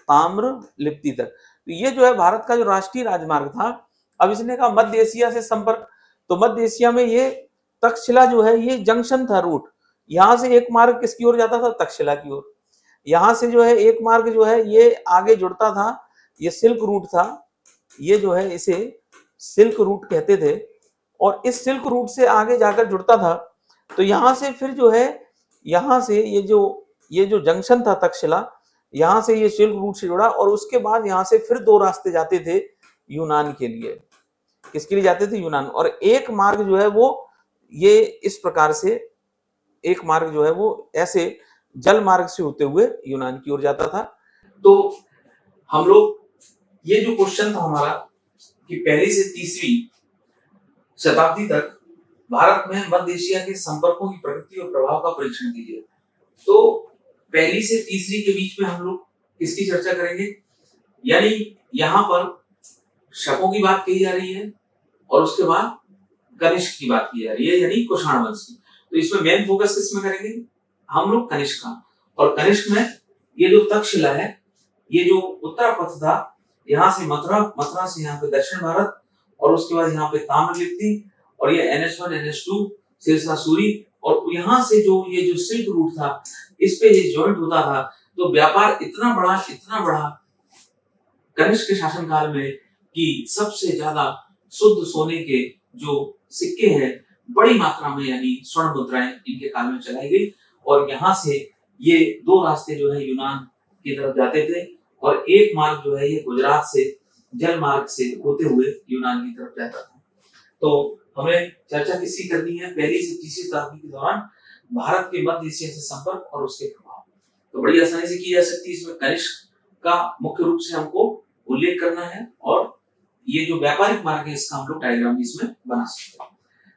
ताम्रलिप्ति तक। तो ये जो है भारत का जो राष्ट्रीय राजमार्ग था। अब इसने कहा मध्य एशिया से संपर्क, तो मध्य एशिया में ये तक्षशिला जो है ये जंक्शन था, रूट। यहाँ से एक मार्ग किसकी ओर जाता था? तक्षशिला की ओर। यहाँ से जो है एक मार्ग जो है ये आगे जुड़ता था, ये सिल्क रूट था। ये जो है इसे सिल्क रूट कहते थे, और इस सिल्क रूट से आगे जाकर जुड़ता था। तो यहाँ से फिर जो है, यहाँ से ये जो जंक्शन था तक्षशिला, यहाँ से ये सिल्क रूट से जुड़ा, और उसके बाद यहाँ से फिर दो रास्ते जाते थे यूनान के लिए। किसके लिए जाते थे? यूनान। और एक मार्ग जो है वो ये इस प्रकार से, एक मार्ग जो है वो ऐसे जल मार्ग से होते हुए यूनान की ओर जाता था। तो हम लोग, ये जो क्वेश्चन था हमारा कि पहली से तीसरी शताब्दी तक भारत में मध्य एशिया के संपर्कों की प्रकृति और प्रभाव का परीक्षण कीजिए। तो पहली से तीसरी के बीच में हम लोग किसकी चर्चा करेंगे, यानी यहाँ पर शकों की बात कही जा रही है और उसके बाद कनिष्क की बात की जा रही है, यानी कुषाण वंश की। तो इसमें मेन फोकस किसमें करेंगे हम लोग, कनिष्क का। और कनिष्क में ये जो तक्षशिला है, ये जो उत्तर पथ था, यहाँ से मथुरा, मथुरा से यहाँ पे दक्षिण भारत, और उसके बाद यहाँ पे ताम्रलिप्ति, और ये NH1 NH2 सिरसा सूरी, और यहाँ से जो ये जो सिल्क रूट था, इस पे ये जॉइंट होता था। तो व्यापार इतना बड़ा कनिष्क के शासनकाल में कि सबसे ज्यादा शुद्ध सोने के जो सिक्के हैं बड़ी मात्रा में, यानी स्वर्ण मुद्राएं इनके काल में चलाई गई। और यहाँ से ये दो रास्ते जो है यूनान की तरफ जाते थे, और एक मार्ग जो है ये गुजरात से जल मार्ग से होते हुए यूनान की तरफ जाता था। तो हमें चर्चा किसकी करनी है, पहली से तीसरी शताब्दी के दौरान भारत के मध्य एशिया से संपर्क और उसके प्रभाव। तो बड़ी आसानी से की जा सकती है। इसमें कनिष्क का मुख्य रूप से हमको उल्लेख करना है, और ये जो व्यापारिक मार्ग है इसका हम लोग डायग्राम भी इसमें बना सकते हैं।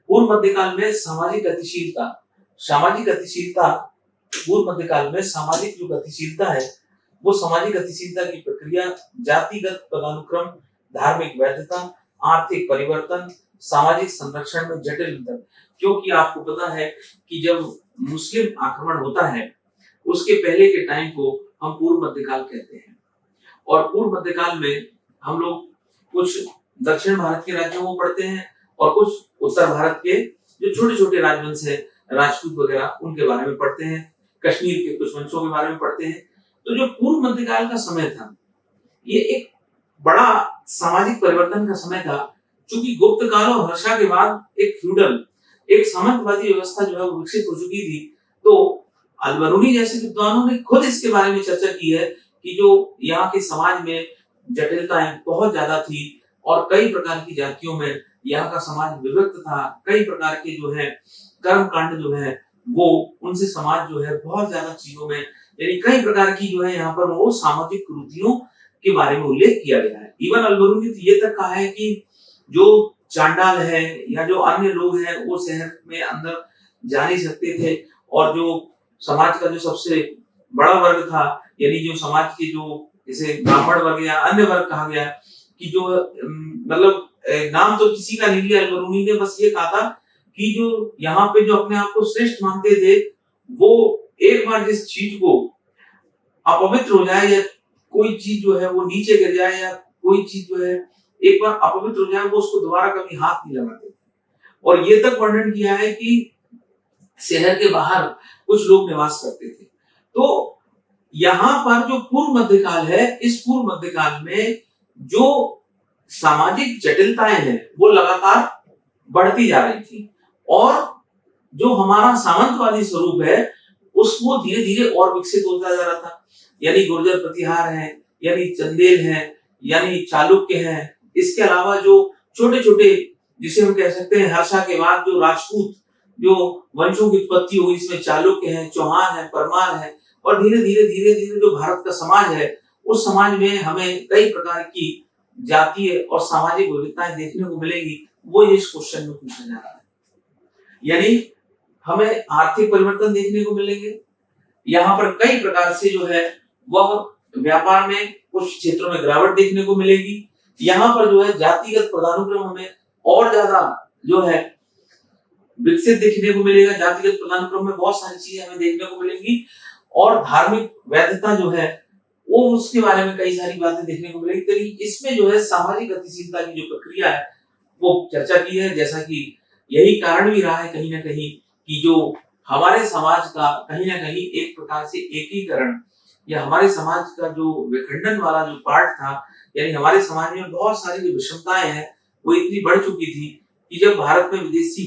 पूर्व मध्यकाल में सामाजिक गतिशीलता, पूर्व मध्यकाल में सामाजिक जो गतिशीलता है, वो सामाजिक गतिशीलता की प्रक्रिया जातिगत पदानुक्रम, धार्मिक वैधता, आर्थिक परिवर्तन, सामाजिक संरक्षण में जटिल अंतर। क्योंकि आपको पता है कि जब मुस्लिम आक्रमण होता है उसके पहले के टाइम को हम पूर्व मध्यकाल कहते हैं। और पूर्व मध्यकाल में हम लोग कुछ दक्षिण भारत के राज्यों को पढ़ते हैं, और कुछ उत्तर भारत के जो छोटे छोटे राजवंश है, राजपूत वगैरह, उनके बारे में पढ़ते हैं, कश्मीर के कुछ वंशों के बारे में पढ़ते हैं। तो जो पूर्व मध्यकाल का समय था, ये एक बड़ा सामाजिक परिवर्तन का समय था। चूंकि गुप्त काल और हर्षा के बाद एक फ्यूडल, एक सामंतवादी व्यवस्था जो है वो विकसित हो चुकी थी। तो अल-बरूनी जैसे विद्वानों ने खुद इसके बारे में चर्चा की है कि जो यहाँ के समाज में जटिलताएं बहुत ज्यादा थी, और कई प्रकार की जातियों में यहाँ का समाज विभक्त था। कई प्रकार के जो है कर्म कांड जो है वो, उनसे समाज जो है बहुत ज्यादा चीजों में, यानी कई प्रकार की जो है यहाँ पर वो सामाजिक कुरीतियों के बारे में उल्लेख किया गया है। इवन अल-बरूनी ने ये तक कहा है कि जो चांडाल है या जो अन्य लोग हैं वो शहर में अंदर जा नहीं सकते थे, और जो समाज का जो सबसे बड़ा वर्ग था, यानी जो समाज के जो जैसे ब्राह्मण वर्ग या अन्य वर्ग कहा गया, कि जो मतलब नाम तो किसी का नहीं लिया अल-बरूनी ने, बस ये कहा था कि जो यहाँ पे जो अपने आप को श्रेष्ठ मानते थे, वो एक बार जिस चीज को अपवित्र हो जाए, या कोई चीज जो है वो नीचे गिर जाए, या कोई चीज जो है एक बार अपवित्र हो जाए, वो उसको दोबारा कभी हाथ नहीं लगाते। और ये तक वर्णन किया है कि शहर के बाहर कुछ लोग निवास करते थे। तो यहाँ पर जो पूर्व मध्यकाल है, इस पूर्व मध्यकाल में जो सामाजिक जटिलताएं हैं वो लगातार बढ़ती जा रही थी, और जो हमारा सामंतवादी स्वरूप है उसको धीरे धीरे और विकसित होता जा रहा था। यानी गुर्जर प्रतिहार है, यानी चंदेल है, यानी चालुक्य है। इसके अलावा जो छोटे छोटे, जिसे हम कह सकते हैं हर्षा के बाद जो राजपूत जो वंशों की उत्पत्ति हुई, इसमें चालुक्य है, चौहान है, परमार है, और धीरे धीरे जो भारत का समाज है, उस समाज में हमें कई प्रकार की जातीय और सामाजिक विविधताएं देखने को मिलेगी। वो इस क्वेश्चन में पूछा जा रहा है। यानी हमें आर्थिक परिवर्तन देखने को मिलेंगे। यहाँ पर कई प्रकार से जो है वह व्यापार में कुछ क्षेत्रों में गिरावट देखने को मिलेगी। यहाँ पर जो है जातिगत पदानुक्रम हमें और ज्यादा जो है विकसित देखने को मिलेगा। जातिगत पदानुक्रम में बहुत सारी चीजें हमें देखने को मिलेंगी, और धार्मिक वैधता जो है वो, उसके बारे में कई सारी बातें देखने को मिलेगी। तो इसमें जो है सामाजिक गतिशीलता की जो प्रक्रिया है वो चर्चा की है। जैसा कि यही कारण भी रहा है कहीं ना कहीं कि जो हमारे समाज का कहीं ना कहीं एक प्रकार से एकीकरण, या हमारे समाज का जो विखंडन वाला जो पार्ट था, यानी हमारे समाज में बहुत सारी जो विषमताएं हैं वो इतनी बढ़ चुकी थी कि जब भारत में विदेशी,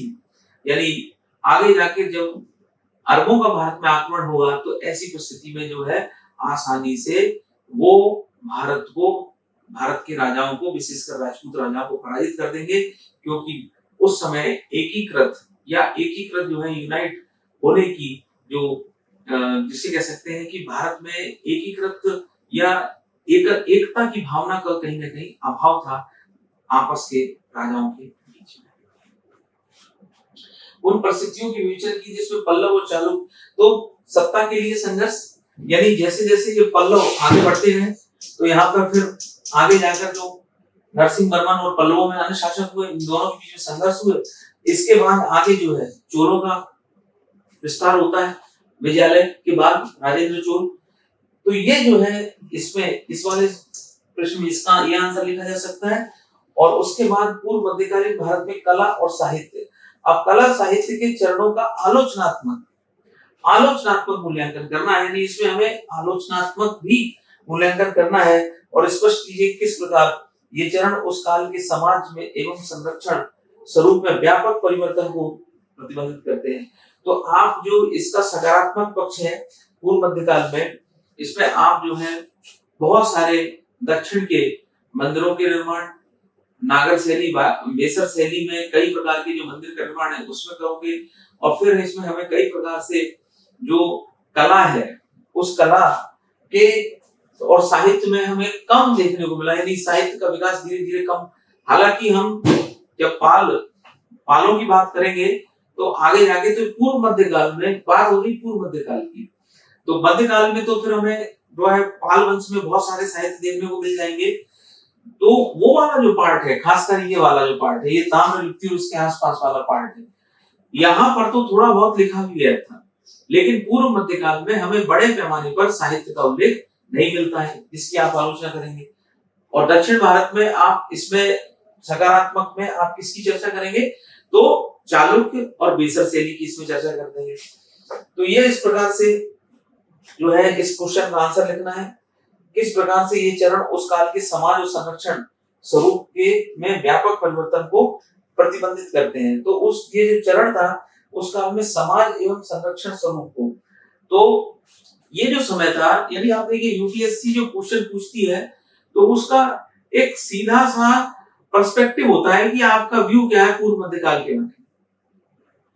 यानी आगे जाके जब अरबों का भारत में आक्रमण होगा, तो ऐसी परिस्थिति में जो है आसानी से वो भारत के राजाओं को, विशेषकर राजपूत राजाओं को पराजित कर देंगे। क्योंकि उस समय एकीकृत जो है यूनाइट होने की जो जिसे कह सकते हैं कि भारत में एकीकृत या एकता की भावना का कहीं ना कहीं अभाव था आपस के राजाओं के बीच में। उन परिस्थितियों की विवेचना की जिसमें पल्लव और चालुक्य तो सत्ता के लिए संघर्ष, यानी जैसे जैसे ये पल्लव आगे बढ़ते हैं तो यहाँ पर फिर आगे जाकर जो नरसिंह वर्मन और पल्लवों में अन्य शासक हुए, इन दोनों के बीच में संघर्ष हुए। इसके बाद आगे जो है चोलों का विस्तार होता है विजयालय के बाद, राजेंद्र चोल। तो ये जो है इसमें इस वाले प्रश्न में इसका ये आंसर लिखा जा सकता है। और उसके बाद पूर्व मध्यकालीन भारत में कला और साहित्य। अब कला साहित्य के चरणों का आलोचनात्मक मूल्यांकन करना है, यानी इसमें हमें आलोचनात्मक भी मूल्यांकन करना है और स्पष्ट कीजिए किस प्रकार ये चरण उस काल के समाज में एवं संरक्षण स्वरूप में व्यापक परिवर्तन को प्रतिबंधित करते हैं। तो आप जो इसका सकारात्मक पक्ष है पूर्व मध्यकाल में, इसमें आप जो है बहुत सारे दक्षिण के मंदिरों के निर्माण, नागर शैली, बेसर शैली में कई प्रकार के जो मंदिर का निर्माण है उसमें करोगे। और फिर इसमें हमें कई प्रकार से जो कला है उस कला के और साहित्य में हमें कम देखने को मिला, यानी साहित्य का विकास धीरे धीरे कम। हालांकि हम जब पालों की बात करेंगे तो आगे जाके तो पूर्व मध्यकाल में बात होगी, पूर्व मध्यकाल की। तो मध्यकाल में तो फिर हमें जो है पाल वंश में बहुत सारे साहित्य देखने को मिल जाएंगे। तो वो वाला जो पार्ट है, खासकर ये वाला जो पार्ट है, ये ताम्रलिप्ति और उसके आसपास वाला पार्ट है, यहाँ पर तो थोड़ा बहुत लिखा भी गया था। लेकिन पूर्व मध्यकाल में हमें बड़े पैमाने पर साहित्य का उल्लेख नहीं मिलता है जिसकी आप आलोचना करेंगे। और दक्षिण भारत में आप इसमें सकारात्मक में आप किसकी चर्चा करेंगे, तो चालुक्य और बेसर शैली की इसमें चर्चा कर देंगे। तो ये इस प्रकार से जो है इस क्वेश्चन का आंसर लिखना है, किस प्रकार से ये चरण उस काल के समाज और संरक्षण स्वरूप के में व्यापक परिवर्तन को प्रतिबंधित करते हैं। तो उस ये जो चरण था उस काल में समाज एवं संरक्षण स्वरूप को, तो ये जो समय था, यानी आप देखिए यूपीएससी जो क्वेश्चन पूछती है तो उसका एक सीधा सा पर्सपेक्टिव होता है कि आपका व्यू क्या है पूर्व मध्यकाल के बारे में।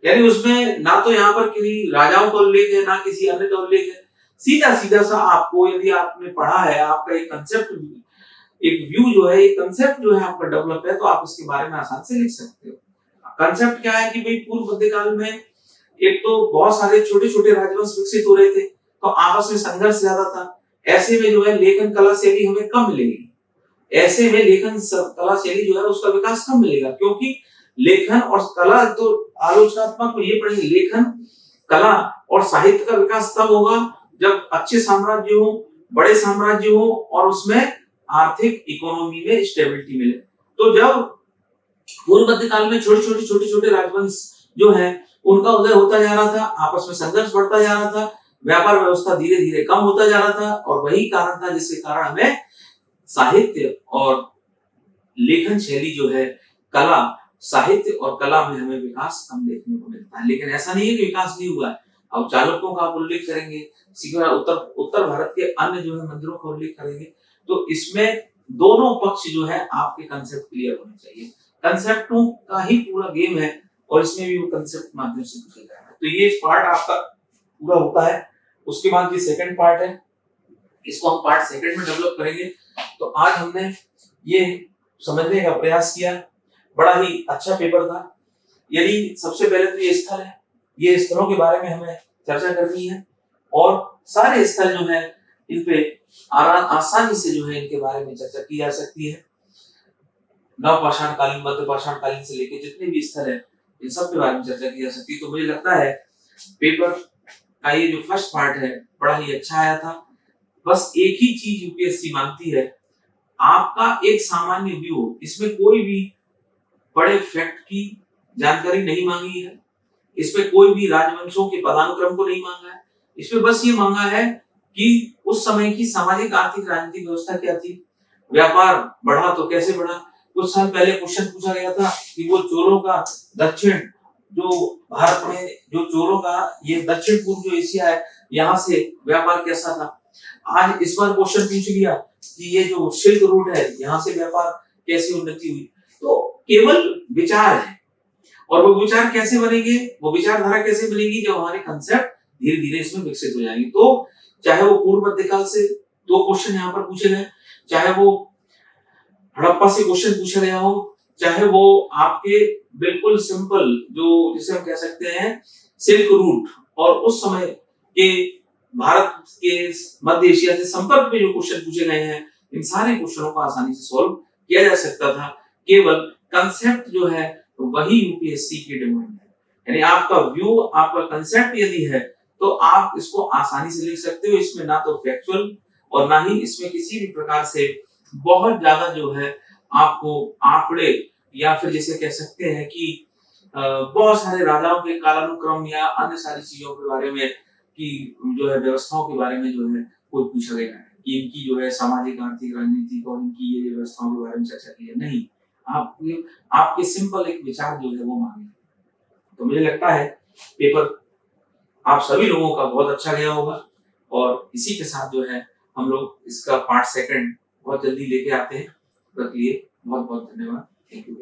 यानी उसमें ना तो यहाँ पर किसी राजाओं का उल्लेख है ना किसी अन्य का उल्लेख है, सीधा सीधा सा आपको, यदि आपने पढ़ा है, आपका एक कंसेप्ट, एक व्यू जो है, एक कंसेप्ट जो है आपका डेवलप है, तो आप उसके बारे में आसान से लिख सकते हो। कंसेप्ट क्या है कि भाई पूर्व मध्यकाल में एक तो बहुत सारे छोटे छोटे राजवंश विकसित हो रहे थे तो आपस में संघर्ष ज्यादा था। ऐसे में जो है लेखन कला शैली हमें कम मिलेगी, ऐसे में लेखन कला शैली जो है उसका विकास कम मिलेगा, क्योंकि लेखन और कला तो आलोचनात्मक में ये पढ़ेंगे, लेखन कला और साहित्य का विकास तब होगा जब अच्छे साम्राज्य हो, बड़े साम्राज्य हो और उसमें आर्थिक इकोनॉमी में स्टेबिलिटी मिले। तो जब पूर्व मध्यकाल में छोटे छोटे राजवंश जो है उनका उदय होता जा रहा था, आपस में संघर्ष बढ़ता जा रहा था, व्यापार व्यवस्था धीरे धीरे कम होता जा रहा था, और वही कारण था जिसके कारण हमें साहित्य और लेखन शैली जो है, कला, साहित्य और कला में हमें विकास कम देखने को मिलता है। लेकिन ऐसा नहीं है कि विकास नहीं हुआ है। अब चालुक्यों का आप उल्लेख करेंगे, उत्तर भारत के अन्य जो है मंदिरों का उल्लेख करेंगे, तो इसमें दोनों पक्ष जो है आपके कंसेप्ट क्लियर होने चाहिए। कंसेप्टों का ही पूरा गेम है और इसमें भी वो कंसेप्ट माध्यम से पूछा जाएगा। तो ये पार्ट आपका पूरा होता है। उसके बाद ये सेकंड पार्ट है, इसको हम पार्ट सेकंड में डेवलप करेंगे। तो आज हमने ये समझने का प्रयास किया, बड़ा ही अच्छा पेपर था। यदि सबसे पहले तो ये स्थल है, ये स्थलों के बारे में हमें चर्चा करनी है और सारे स्थल जो है इन पे आसानी से जो है इनके बारे में चर्चा की जा सकती है। नवपाषाण कालीन, मध्य पाषाण कालीन से लेके जितने भी स्थल है इन सब के बारे में चर्चा की जा सकती है। तो मुझे लगता है पेपर का ये जो फर्स्ट पार्ट है बड़ा ही अच्छा आया था। बस एक ही चीज यूपीएससी मांगती है, आपका एक सामान्य व्यू, इसमें कोई भी बड़े फैक्ट की जानकारी नहीं मांगी है, इसमें कोई भी राजवंशों के पदानुक्रम को नहीं मांगा है, इसमें बस ये मांगा है कि उस समय की सामाजिक आर्थिक राजनीतिक व्यवस्था क्या थी, व्यापार बढ़ा तो कैसे बढ़ा। कुछ साल पहले क्वेश्चन पूछा गया था कि वो चोलों का दक्षिण जो भारत में जो चोलों का ये दक्षिण पूर्व जो एशिया है यहाँ से व्यापार कैसा था। आज इस बार क्वेश्चन पूछ लिया कि ये जो सिल्क रूट है यहाँ से व्यापार कैसी उन्नति हुई। तो केवल विचार है, और वो विचार कैसे बनेंगे, वो विचारधारा कैसे बनेगी, जब हमारे कंसेप्ट धीरे धीरे इसमें विकसित हो जाएंगे। तो चाहे वो पूर्व मध्यकाल से 2 क्वेश्चन यहाँ पर पूछे गए, चाहे वो हड़प्पा से क्वेश्चन पूछा गया हो, चाहे वो आपके बिल्कुल सिंपल जो जिसे हम कह सकते हैं सिल्क रूट और उस समय के भारत के मध्य एशिया से संपर्क में जो क्वेश्चन पूछे गए हैं, इन सारे क्वेश्चनों को आसानी से सॉल्व किया जा सकता था। केवल कंसेप्ट जो है वही यूपीएससी की डिमांड है। यानी आपका व्यू, आपका कंसेप्ट यदि है तो आप इसको आसानी से लिख सकते हो। इसमें ना तो फैक्चुअल और ना ही इसमें किसी भी प्रकार से बहुत ज्यादा जो है आपको आंकड़े या फिर जैसे कह सकते हैं कि बहुत सारे राजाओं के कालानुक्रम या अन्य सारी चीजों के बारे में कि जो है व्यवस्थाओं के बारे में जो है कोई पूछा गया है कि इनकी जो है सामाजिक, आर्थिक, राजनीतिक और इनकी ये व्यवस्थाओं के बारे में चर्चा की है। नहीं, आपके आपके सिंपल एक विचार जो है वो मांगे। तो मुझे लगता है पेपर आप सभी लोगों का बहुत अच्छा गया होगा और इसी के साथ जो है हम लोग इसका पार्ट सेकंड बहुत जल्दी लेके आते हैं। तब तक के लिए बहुत बहुत धन्यवाद। Thank you.